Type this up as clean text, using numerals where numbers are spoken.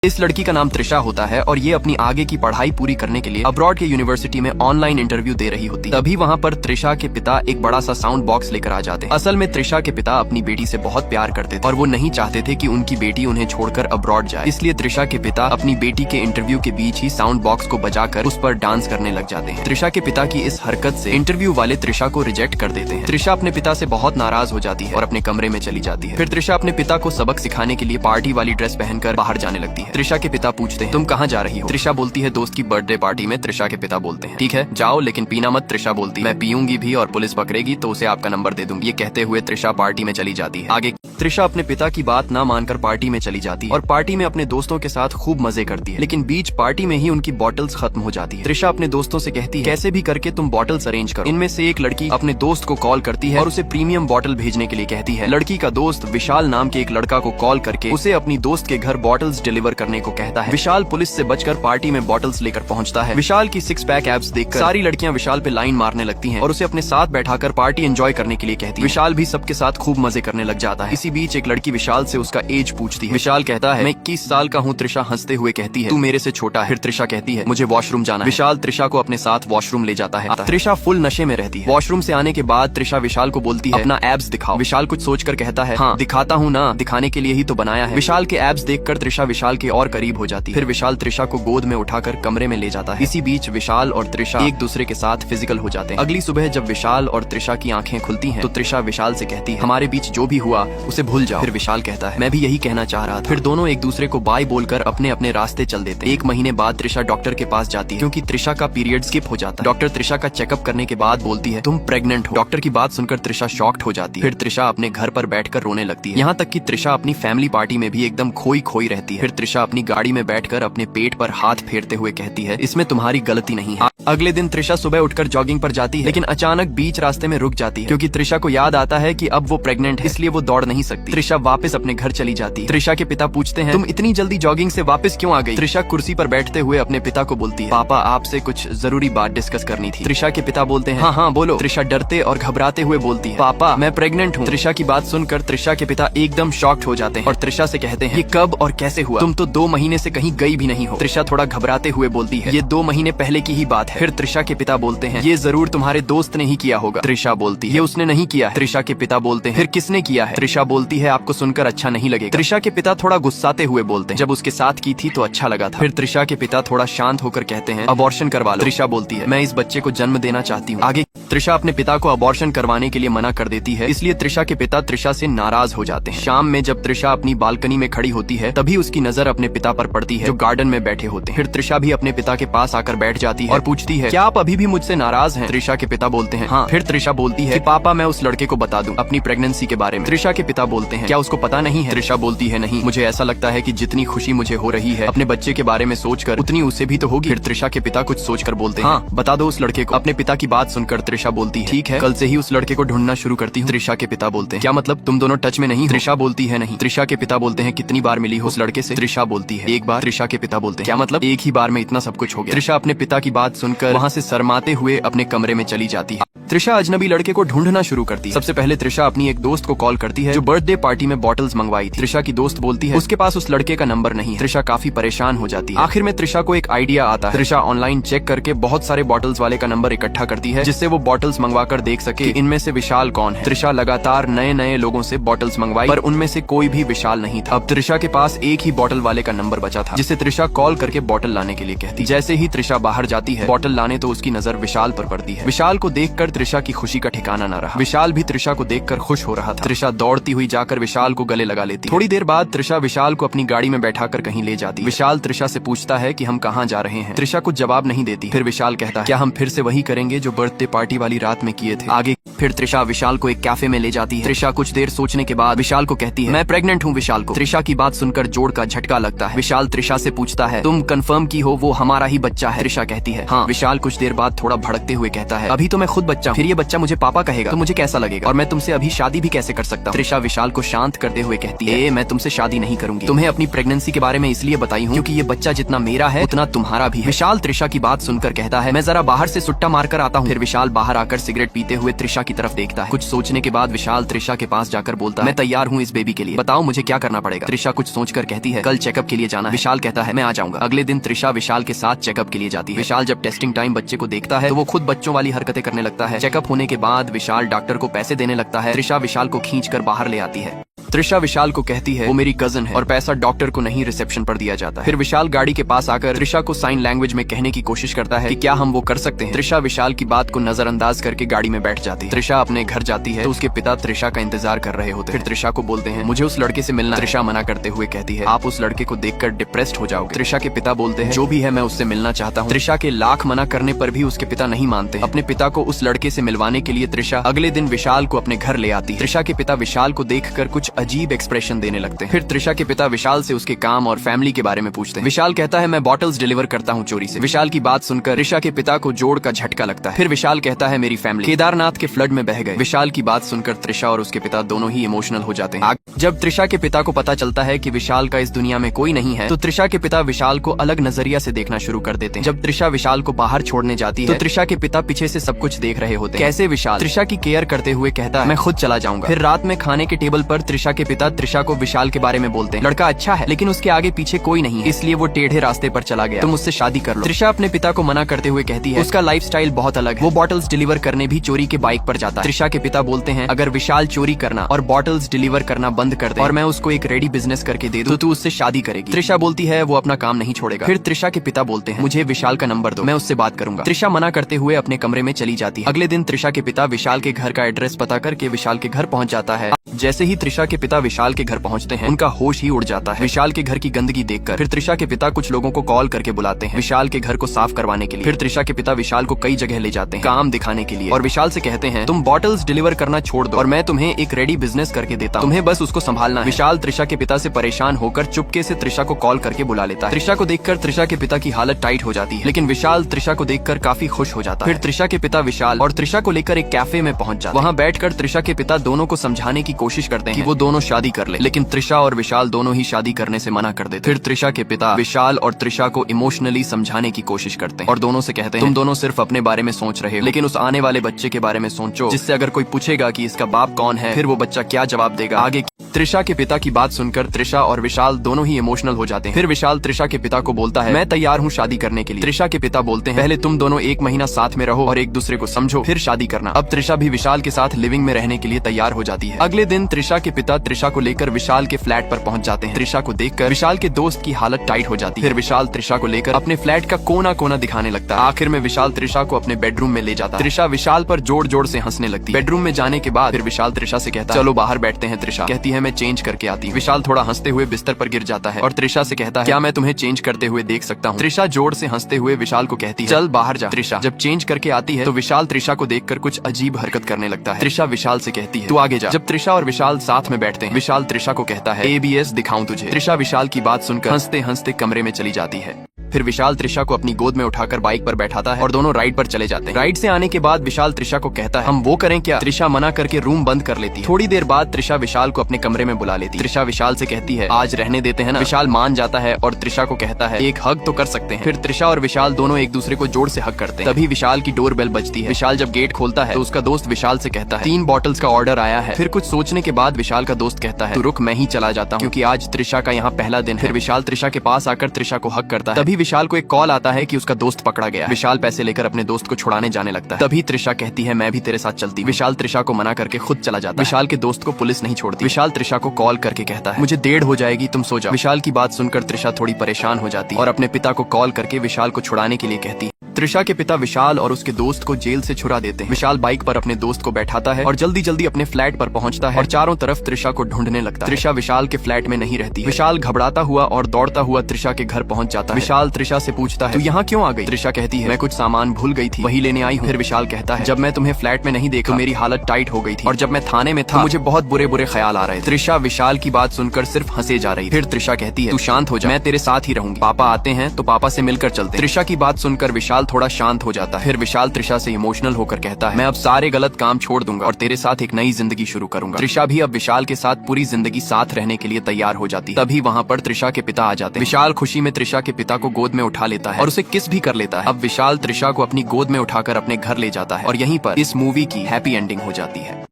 इस लड़की का नाम त्रिशा होता है और ये अपनी आगे की पढ़ाई पूरी करने के लिए अब्रॉड के यूनिवर्सिटी में ऑनलाइन इंटरव्यू दे रही होती। तभी वहाँ पर त्रिशा के पिता एक बड़ा सा साउंड बॉक्स लेकर आ जाते हैं। असल में त्रिशा के पिता अपनी बेटी से बहुत प्यार करते थे और वो नहीं चाहते थे कि उनकी बेटी उन्हें छोड़कर अब्रॉड जाए। इसलिए त्रिशा के पिता अपनी बेटी के इंटरव्यू के बीच ही साउंड बॉक्स को बजाकर उस पर डांस करने लग जाते हैं। त्रिशा के पिता की इस हरकत से इंटरव्यू वाले त्रिशा को रिजेक्ट कर देते हैं। त्रिशा अपने पिता से बहुत नाराज हो जाती है और अपने कमरे में चली जाती है। फिर त्रिशा अपने पिता को सबक सिखाने के लिए पार्टी वाली ड्रेस पहनकर बाहर जाने लगती है। त्रिशा के पिता पूछते हैं तुम कहाँ जा रही हो? त्रिशा बोलती है दोस्त की बर्थडे पार्टी में। त्रिशा के पिता बोलते हैं ठीक है जाओ, लेकिन पीना मत। त्रिशा बोलती है मैं पीऊंगी भी और पुलिस पकड़ेगी तो उसे आपका नंबर दे दूंगी। ये कहते हुए त्रिशा पार्टी में चली जाती है। आगे त्रिशा अपने पिता की बात ना मानकर पार्टी में चली जाती है और पार्टी में अपने दोस्तों के साथ खूब मजे करती है, लेकिन बीच पार्टी में ही उनकी बॉटल्स खत्म हो जाती है। त्रिशा अपने दोस्तों से कहती है कैसे भी करके तुम बॉटल्स अरेंज करो। इनमें से एक लड़की अपने दोस्त को कॉल करती है और उसे प्रीमियम बॉटल भेजने के लिए कहती है। लड़की का दोस्त विशाल नाम के एक लड़का को कॉल करके उसे अपनी दोस्त के घर बॉटल्स डिलीवर करने को कहता है। विशाल पुलिस से बचकर पार्टी में बॉटल्स लेकर पहुंचता है। विशाल की 6 पैक एब्स देखकर सारी लड़कियां विशाल पे लाइन मारने लगती हैं और उसे अपने साथ बैठाकर पार्टी एंजॉय करने के लिए कहती है। विशाल भी सबके साथ खूब मजे करने लग जाता है। इसी बीच एक लड़की विशाल से उसका एज पूछती है। विशाल कहता है मैं 21 साल का हूँ। त्रिशा हंसते हुए कहती है तू मेरे से छोटा है। फिर त्रिशा कहती है मुझे वॉशरूम जाना है। विशाल त्रिशा को अपने साथ वॉशरूम ले जाता है। त्रिशा फुल नशे में रहती है। वॉशरूम से आने के बाद त्रिशा विशाल को बोलती है अपना एब्स दिखाओ। विशाल कुछ सोचकर कहता है हाँ दिखाता हूँ ना, दिखाने के लिए ही तो बनाया है। विशाल के एब्स देखकर त्रिशा विशाल के और करीब हो जाती है। फिर विशाल त्रिशा को गोद में उठाकर कमरे में ले जाता है। इसी बीच विशाल और त्रिशा एक दूसरे के साथ फिजिकल हो जाते हैं। अगली सुबह जब विशाल और त्रिशा की आंखें खुलती हैं तो त्रिशा विशाल से कहती है हमारे बीच जो भी हुआ उसे भूल जाओ। फिर विशाल कहता है मैं भी यही कहना चाह रहा था। फिर दोनों एक दूसरे को बाय बोलकर अपने अपने रास्ते चल देते हैं। 1 महीने बाद त्रिशा डॉक्टर के पास जाती है क्योंकि त्रिशा का पीरियड स्किप हो जाता है। डॉक्टर त्रिशा का चेकअप करने के बाद बोलती है तुम प्रेग्नेंट हो। डॉक्टर की बात सुनकर त्रिशा शॉक्ड हो जाती है। फिर त्रिशा अपने घर पर बैठकर रोने लगती है। यहाँ तक कि त्रिशा अपनी फैमिली पार्टी में भी एकदम खोई खोई रहती है। फिर त्रिशा अपनी गाड़ी में बैठकर अपने पेट पर हाथ फेरते हुए कहती है इसमें तुम्हारी गलती नहीं है। अगले दिन त्रिशा सुबह उठकर जॉगिंग पर जाती है, लेकिन अचानक बीच रास्ते में रुक जाती है क्योंकि त्रिशा को याद आता है कि अब वो प्रेग्नेंट है, इसलिए वो दौड़ नहीं सकती। त्रिशा वापस अपने घर चली जाती है। त्रिशा के पिता पूछते हैं तुम इतनी जल्दी जॉगिंग से वापस क्यों आ गई? त्रिशा कुर्सी पर बैठते हुए अपने पिता को बोलती है पापा आपसे कुछ जरूरी बात डिस्कस करनी थी। त्रिशा के पिता बोलते हैं हाँ बोलो। त्रिशा डरते और घबराते हुए बोलती है पापा मैं प्रेग्नेंट हूँ। त्रिशा की बात सुनकर त्रिशा के पिता एकदम शॉक्ड हो जाते हैं और त्रिशा से कहते हैं ये कब और कैसे हुआ? तुम तो 2 महीने से कहीं गई भी नहीं हो। त्रिशा थोड़ा घबराते हुए बोलती है ये 2 महीने पहले की ही बात है। फिर त्रिशा के पिता बोलते हैं ये जरूर तुम्हारे दोस्त ने ही किया होगा। त्रिशा बोलती है ये उसने नहीं किया है। त्रिशा के पिता बोलते हैं फिर किसने किया है? त्रिशा बोलती है आपको सुनकर अच्छा नहीं लगेगा। त्रिशा के पिता थोड़ा गुस्साते हुए बोलते हैं जब उसके साथ की थी तो अच्छा लगा था। फिर त्रिशा के पिता थोड़ा शांत होकर कहते हैं अबॉर्शन करवा लो। त्रिशा बोलती है मैं इस बच्चे को जन्म देना चाहती हूँ। आगे त्रिशा अपने पिता को अबॉर्शन करवाने के लिए मना कर देती है, इसलिए त्रिशा के पिता त्रिशा से नाराज हो जाते हैं। शाम में जब त्रिशा अपनी बालकनी में खड़ी होती है तभी उसकी नजर अपने पिता पर पड़ती है जो गार्डन में बैठे होते हैं। फिर त्रिशा भी अपने पिता के पास आकर बैठ जाती है और पूछती है क्या आप अभी भी मुझसे नाराज हैं? त्रिशा के पिता बोलते हैं हाँ। फिर त्रिशा बोलती है कि पापा मैं उस लड़के को बता दूं अपनी प्रेगनेंसी के बारे में। त्रिशा के पिता बोलते हैं क्या उसको पता नहीं है? त्रिशा बोलती है नहीं, मुझे ऐसा लगता है कि जितनी खुशी मुझे हो रही है अपने बच्चे के बारे में सोचकर उतनी उसे भी तो होगी। फिर त्रिशा के पिता कुछ सोचकर बोलते हैं हाँ बता दो उस लड़के को। अपने पिता की बात सुनकर त्रिशा बोलती है ठीक है कल से ही उस लड़के को ढूंढना शुरू करती हूँ। त्रिशा के पिता बोलते हैं क्या मतलब तुम दोनों टच में नहीं? त्रिशा बोलती है नहीं। त्रिशा के पिता बोलते हैं कितनी बार मिली हो उस लड़के से? त्रिशा बोलती है 1 बार। त्रिशा के पिता बोलते हैं क्या मतलब एक ही बार में इतना सब कुछ हो गया? त्रिशा अपने पिता की बात सुनकर वहाँ से शर्माते हुए अपने कमरे में चली जाती है। त्रिशा अजनबी लड़के को ढूंढना शुरू करती है। सबसे पहले त्रिशा अपनी एक दोस्त को कॉल करती है जो बर्थडे पार्टी में बॉटल्स मंगवाई थी। त्रिशा की दोस्त बोलती है उसके पास उस लड़के का नंबर नहीं है। त्रिशा काफी परेशान हो जाती है। आखिर में त्रिशा को एक आइडिया आता है। त्रिशा ऑनलाइन चेक करके बहुत सारे बॉटल्स वाले का नंबर इकट्ठा करती है जिससे वो बॉटल्स मंगवाकर देख सके इनमें से विशाल कौन है। त्रिशा लगातार नए नए लोगों से बॉटल्स मंगवाई पर उनमें से कोई भी विशाल नहीं था। अब त्रिशा के पास एक ही बॉटल वाले का नंबर बचा था जिसे त्रिशा कॉल करके बॉटल लाने के लिए कहती। जैसे ही त्रिशा बाहर जाती है बॉटल लाने तो उसकी नजर विशाल पर पड़ती है। विशाल को देखकर त्रिशा की खुशी का ठिकाना न रहा। विशाल भी त्रिशा को देखकर खुश हो रहा था। त्रिशा दौड़ती हुई जाकर विशाल को गले लगा लेती। थोड़ी देर बाद त्रिशा विशाल को अपनी गाड़ी में बैठाकर कहीं ले जाती। विशाल त्रिशा से पूछता है कि हम कहाँ जा रहे हैं? त्रिशा कुछ जवाब नहीं देती। फिर विशाल कहता है क्या हम फिर से वही करेंगे जो बर्थडे पार्टी वाली रात में किए थे? आगे फिर त्रिशा विशाल को एक कैफे में ले जाती है। त्रिशा कुछ देर सोचने के बाद विशाल को कहती है मैं प्रेग्नेंट हूँ। विशाल को त्रिशा की बात सुनकर जोड़ का झटका लगता है। विशाल त्रिशा से पूछता है तुम कंफर्म की हो वो हमारा ही बच्चा है? त्रिशा कहती है हाँ। विशाल कुछ देर बाद थोड़ा भड़कते हुए कहता है अभी तो मैं खुद बच्चा हूँ, फिर ये बच्चा मुझे पापा कहेगा तो मुझे कैसा लगेगा और मैं तुमसे अभी शादी भी कैसे कर सकता हूँ? त्रिशा विशाल को शांत करते हुए कहती है मैं तुमसे शादी नहीं करूंगी। तुम्हें अपनी प्रेगनेंसी के बारे में इसलिए बताई हूँ क्योंकि ये बच्चा जितना मेरा है उतना तुम्हारा भी है। विशाल त्रिशा की बात सुनकर कहता है मैं जरा बाहर से सुट्टा मारकर आता हूँ। फिर विशाल बाहर आकर सिगरेट पीते हुए त्रिशा की की तरफ देखता है। कुछ सोचने के बाद विशाल त्रिशा के पास जाकर बोलता है, मैं तैयार हूँ इस बेबी के लिए, बताओ मुझे क्या करना पड़ेगा। त्रिशा कुछ सोचकर कहती है, कल चेकअप के लिए जाना है। विशाल कहता है, मैं आ जाऊंगा। अगले दिन त्रिशा विशाल के साथ चेकअप के लिए जाती है। विशाल जब टेस्टिंग टाइम बच्चे को देखता है तो वो खुद बच्चों वाली हरकतें करने लगता है। चेकअप होने के बाद विशाल डॉक्टर को पैसे देने लगता है। त्रिशा विशाल को खींचकर बाहर ले आती है। त्रिशा विशाल को कहती है वो मेरी कजन है और पैसा डॉक्टर को नहीं रिसेप्शन पर दिया जाता है। फिर विशाल गाड़ी के पास आकर त्रिशा को साइन लैंग्वेज में कहने की कोशिश करता है कि क्या हम वो कर सकते हैं। त्रिशा विशाल की बात को नजरअंदाज करके गाड़ी में बैठ जाती है। त्रिशा अपने घर जाती है तो उसके पिता त्रिशा का इंतजार कर रहे होते हैं। फिर त्रिशा को बोलते हैं, मुझे उस लड़के से मिलना। त्रिशा मना करते हुए कहती है, आप उस लड़के को देखकर डिप्रेस्ड हो जाओगे। त्रिशा के पिता बोलते हैं, जो भी है मैं उससे मिलना चाहता हूँ। त्रिशा के लाख मना करने पर भी उसके पिता नहीं मानते। अपने पिता को उस लड़के से मिलवाने के लिए त्रिशा अगले दिन विशाल को अपने घर ले आती है। त्रिशा के पिता विशाल को देखकर कुछ अजीब एक्सप्रेशन देने लगते हैं। फिर त्रिशा के पिता विशाल से उसके काम और फैमिली के बारे में पूछते हैं। विशाल कहता है, मैं बॉटल्स डिलीवर करता हूँ चोरी से। विशाल की बात सुनकर त्रिशा के पिता को जोड़ का झटका लगता है। फिर विशाल कहता है, मेरी फैमिली केदारनाथ के फ्लड में बह गए। विशाल की बात सुनकर त्रिशा और उसके पिता दोनों ही इमोशनल हो जाते हैं। जब त्रिशा के पिता को पता चलता है कि विशाल का इस दुनिया में कोई नहीं है तो त्रिशा के पिता विशाल को अलग नजरिया से देखना शुरू कर देते हैं। जब त्रिशा विशाल को बाहर छोड़ने जाती है तो त्रिशा के पिता पीछे से सब कुछ देख रहे होते हैं। कैसे विशाल त्रिशा की केयर करते हुए कहता है, मैं खुद चला जाऊंगा। फिर रात में खाने के टेबल पर त्रिशा के पिता त्रिशा को विशाल के बारे में बोलते हैं, लड़का अच्छा है लेकिन उसके आगे पीछे कोई नहीं है, इसलिए वो टेढ़े रास्ते पर चला गया, तुम उससे शादी कर लो। त्रिशा अपने पिता को मना करते हुए कहती है, उसका लाइफस्टाइल बहुत अलग है, वो बॉटल्स डिलीवर करने भी चोरी के बाइक पर जाता है। त्रिशा के पिता बोलते हैं, अगर विशाल चोरी करना और बॉटल्स डिलीवर करना बंद कर दे और मैं उसको एक रेडी बिजनेस करके दे दूं तो तू उससे शादी करेगी। त्रिशा बोलती है, वो अपना काम नहीं छोड़ेगा। फिर त्रिशा के पिता बोलते हैं, मुझे विशाल का नंबर दो, मैं उससे बात करूंगा। त्रिशा मना करते हुए अपने कमरे में चली जाती है। अगले दिन त्रिशा के पिता विशाल के घर का एड्रेस पता करके विशाल के घर पहुंच जाता है। जैसे ही त्रिशा के पिता विशाल के घर पहुंचते हैं उनका होश ही उड़ जाता है विशाल के घर की गंदगी देखकर। फिर त्रिशा के पिता कुछ लोगों को कॉल करके बुलाते हैं विशाल के घर को साफ करवाने के लिए। फिर त्रिशा के पिता विशाल को कई जगह ले जाते हैं काम दिखाने के लिए और विशाल से कहते हैं, तुम बॉटल्स डिलीवर करना छोड़ दो और मैं तुम्हें एक रेडी बिजनेस करके देता हूँ, तुम्हें बस उसको संभालना है। विशाल त्रिशा के पिता से परेशान होकर चुपके से त्रिशा को कॉल करके बुला लेता है। त्रिशा को देखकर त्रिशा के पिता की हालत टाइट हो जाती है लेकिन विशाल त्रिशा को देखकर काफी खुश हो जाता है। फिर त्रिशा के पिता विशाल और त्रिशा को लेकर एक कैफे में पहुंच जाते हैं। वहाँ बैठकर त्रिशा के पिता दोनों को समझाने की कोशिश करते हैं कि वो दोनों शादी कर ले, लेकिन त्रिशा और विशाल दोनों ही शादी करने से मना कर देते। फिर त्रिशा के पिता विशाल और त्रिशा को इमोशनली समझाने की कोशिश करते हैं और दोनों से कहते हैं, तुम दोनों सिर्फ अपने बारे में सोच रहे हो लेकिन उस आने वाले बच्चे के बारे में सोचो, जिससे अगर कोई पूछेगा कि इसका बाप कौन है फिर वो बच्चा क्या जवाब देगा आगे। त्रिशा के पिता की बात सुनकर त्रिशा और विशाल दोनों ही इमोशनल हो जाते हैं। फिर विशाल त्रिशा के पिता को बोलता है, मैं तैयार हूँ शादी करने के लिए। त्रिशा के पिता बोलते हैं, पहले तुम दोनों 1 महीना साथ में रहो और एक दूसरे को समझो फिर शादी करना। अब त्रिशा भी विशाल के साथ लिविंग में रहने के लिए तैयार हो जाती है। अगले दिन त्रिशा के पिता त्रिशा को लेकर विशाल के फ्लैट पर पहुंच जाते हैं। त्रिशा को देखकर विशाल के दोस्त की हालत टाइट हो जाती है। फिर विशाल त्रिशा को लेकर अपने फ्लैट का कोना कोना दिखाने लगता है। आखिर में विशाल त्रिशा को अपने बेडरूम में ले जाता है। त्रिशा विशाल पर जोर जोर से हंसने लगती है। बेडरूम में जाने के बाद फिर विशाल त्रिशा से कहता है, चलो बाहर बैठते हैं। त्रिशा कहती है, मैं चेंज करके आती हूँ। विशाल थोड़ा हंसते हुए बिस्तर पर गिर जाता है और त्रिशा से कहता है, क्या मैं तुम्हें चेंज करते हुए देख सकता हूँ। त्रिशा जोर से हंसते हुए विशाल को कहती है, चल बाहर जा। त्रिशा जब चेंज करके आती है तो विशाल त्रिशा को देखकर कुछ अजीब हरकत करने लगता है। त्रिशा विशाल से कहती है, तू आगे जा। जब त्रिशा और विशाल साथ में बैठते हैं विशाल त्रिशा को कहता है, ABS दिखाऊं तुझे। त्रिशा विशाल की बात सुनकर हंसते हंसते कमरे में चली जाती है। फिर विशाल त्रिशा को अपनी गोद में उठाकर बाइक पर बैठाता है और दोनों राइड पर चले जाते हैं। राइड से आने के बाद विशाल त्रिशा को कहता है, हम वो करें क्या। त्रिशा मना करके रूम बंद कर लेती है। थोड़ी देर बाद त्रिशा विशाल को अपने कमरे में बुला लेती है। त्रिशा विशाल से कहती है, आज रहने देते हैं ना। विशाल मान जाता है और त्रिशा को कहता है, एक हग तो कर सकते हैं। फिर त्रिशा और विशाल दोनों एक दूसरे को जोर से हग करते हैं। तभी विशाल की डोर बेल बजती है। विशाल जब गेट खोलता है तो उसका दोस्त विशाल से कहता है, 3 बॉटल्स का ऑर्डर आया है। फिर कुछ सोचने के बाद विशाल का दोस्त कहता है, तू रुक, मैं ही चला जाता हूँ क्योंकि आज त्रिशा का यहाँ पहला दिन है। फिर विशाल त्रिशा के पास आकर त्रिशा को हग करता है। तभी विशाल को एक कॉल आता है कि उसका दोस्त पकड़ा गया। विशाल पैसे लेकर अपने दोस्त को छुड़ाने जाने लगता है। तभी त्रिशा कहती है, मैं भी तेरे साथ चलती। विशाल त्रिशा को मना करके खुद चला जाता है। विशाल के दोस्त को पुलिस नहीं छोड़ती। विशाल त्रिशा को कॉल करके कहता है, मुझे देर हो जाएगी, तुम सो जाओ। विशाल की बात सुनकर त्रिशा थोड़ी परेशान हो जाती है और अपने पिता को कॉल करके विशाल को छुड़ाने के लिए कहती है। त्रिशा के पिता विशाल और उसके दोस्त को जेल से छुड़ा देते हैं। विशाल बाइक पर अपने दोस्त को बैठाता है और जल्दी जल्दी अपने फ्लैट पर पहुंचता है और चारों तरफ त्रिशा को ढूंढने लगता है। त्रिशा विशाल के फ्लैट में नहीं रहती। विशाल घबराता हुआ और दौड़ता हुआ त्रिशा के घर पहुंच जाता है। विशाल त्रिशा से पूछता है, तू यहाँ क्यों आ गई। त्रिशा कहती है, मैं कुछ सामान भूल गई थी, वही लेने आई हूँ। फिर विशाल कहता है, जब मैं तुम्हें फ्लैट में नहीं देखा तो मेरी हालत टाइट हो गई थी और जब मैं थाने में था मुझे बहुत बुरे बुरे ख्याल आ रहे थे। त्रिशा विशाल की बात सुनकर सिर्फ हंसे जा रही। फिर त्रिशा कहती है, तू शांत हो जा, मैं तेरे साथ ही रहूंगी। पापा आते हैं तो पापा से मिलकर चलते। त्रिशा की बात सुनकर विशाल विशाल थोड़ा शांत हो जाता है। फिर विशाल त्रिशा से इमोशनल होकर कहता है, मैं अब सारे गलत काम छोड़ दूंगा और तेरे साथ एक नई जिंदगी शुरू करूंगा। त्रिशा भी अब विशाल के साथ पूरी जिंदगी साथ रहने के लिए तैयार हो जाती है। तभी वहाँ पर त्रिशा के पिता आ जाते हैं। विशाल खुशी में त्रिशा के पिता को गोद में उठा लेता है और उसे किस भी कर लेता है। अब विशाल त्रिशा को अपनी गोद में उठाकर अपने घर ले जाता है और यहीं पर इस मूवी की हैप्पी एंडिंग हो जाती है।